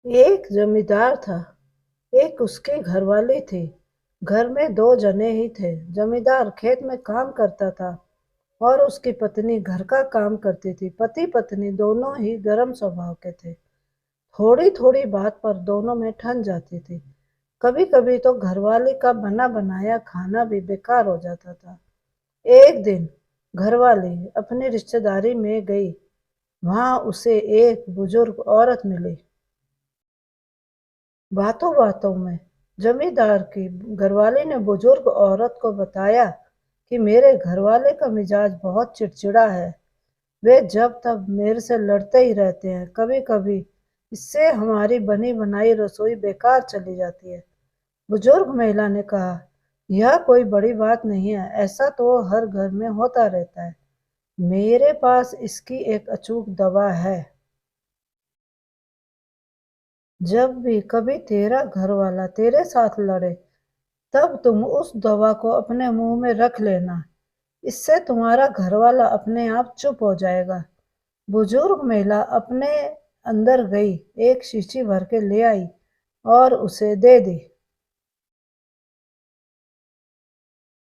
एक जमींदार था। एक उसकी घरवाली थी। घर में दो जने ही थे। जमींदार खेत में काम करता था और उसकी पत्नी घर का काम करती थी। पति पत्नी दोनों ही गर्म स्वभाव के थे। थोड़ी थोड़ी बात पर दोनों में ठन जाती थी। कभी कभी तो घरवाली का बना बनाया खाना भी बेकार हो जाता था। एक दिन घरवाली अपनी रिश्तेदारी में गई। वहां उसे एक बुजुर्ग औरत मिली। बातों बातों में जमींदार की घरवाली ने बुजुर्ग औरत को बताया कि मेरे घरवाले का मिजाज बहुत चिड़चिड़ा है। वे जब तब मेरे से लड़ते ही रहते हैं। कभी कभी इससे हमारी बनी बनाई रसोई बेकार चली जाती है। बुजुर्ग महिला ने कहा, यह कोई बड़ी बात नहीं है। ऐसा तो हर घर में होता रहता है। मेरे पास इसकी एक अचूक दवा है। जब भी कभी तेरा घरवाला तेरे साथ लड़े, तब तुम उस दवा को अपने मुंह में रख लेना। इससे तुम्हारा घरवाला अपने आप चुप हो जाएगा। बुजुर्ग महिला अपने अंदर गई, एक शीशी भर के ले आई और उसे दे दी।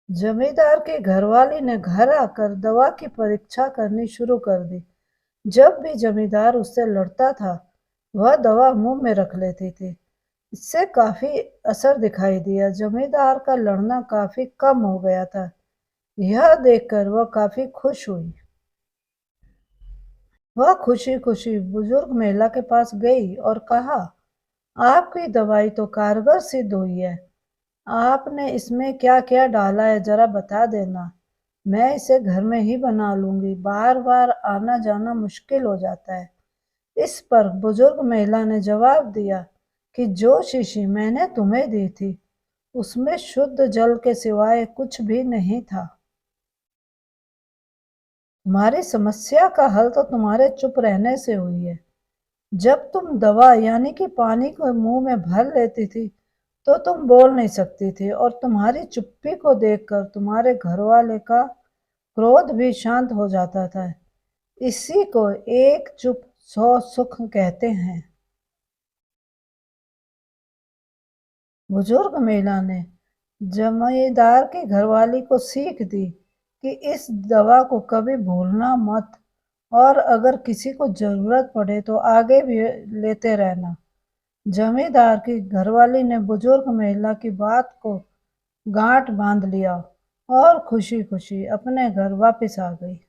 जमींदार की घरवाली ने घर आकर दवा की परीक्षा करनी शुरू कर दी। जब भी जमींदार उससे लड़ता था, वह दवा मुंह में रख लेती थी। इससे काफी असर दिखाई दिया। जमींदार का लड़ना काफी कम हो गया था। यह देखकर वह काफी खुश हुई। वह खुशी खुशी बुजुर्ग महिला के पास गई और कहा, आपकी दवाई तो कारगर सिद्ध हुई है। आपने इसमें क्या क्या डाला है, जरा बता देना। मैं इसे घर में ही बना लूंगी। बार बार आना जाना मुश्किल हो जाता है। इस पर बुजुर्ग महिला ने जवाब दिया कि जो शीशी मैंने तुम्हें दी थी, उसमें शुद्ध जल के सिवाय कुछ भी नहीं था। तुम्हारी समस्या का हल तो तुम्हारे चुप रहने से हुई है। जब तुम दवा यानी कि पानी को मुंह में भर लेती थी, तो तुम बोल नहीं सकती थी और तुम्हारी चुप्पी को देखकर तुम्हारे घरवाले का क्रोध भी शांत हो जाता था। इसी को एक चुप सौ सुख कहते हैं। बुजुर्ग महिला ने जमींदार की घरवाली को सीख दी कि इस दवा को कभी भूलना मत और अगर किसी को जरूरत पड़े तो आगे भी लेते रहना। जमींदार की घरवाली ने बुजुर्ग महिला की बात को गांठ बांध लिया और खुशी खुशी अपने घर वापस आ गई।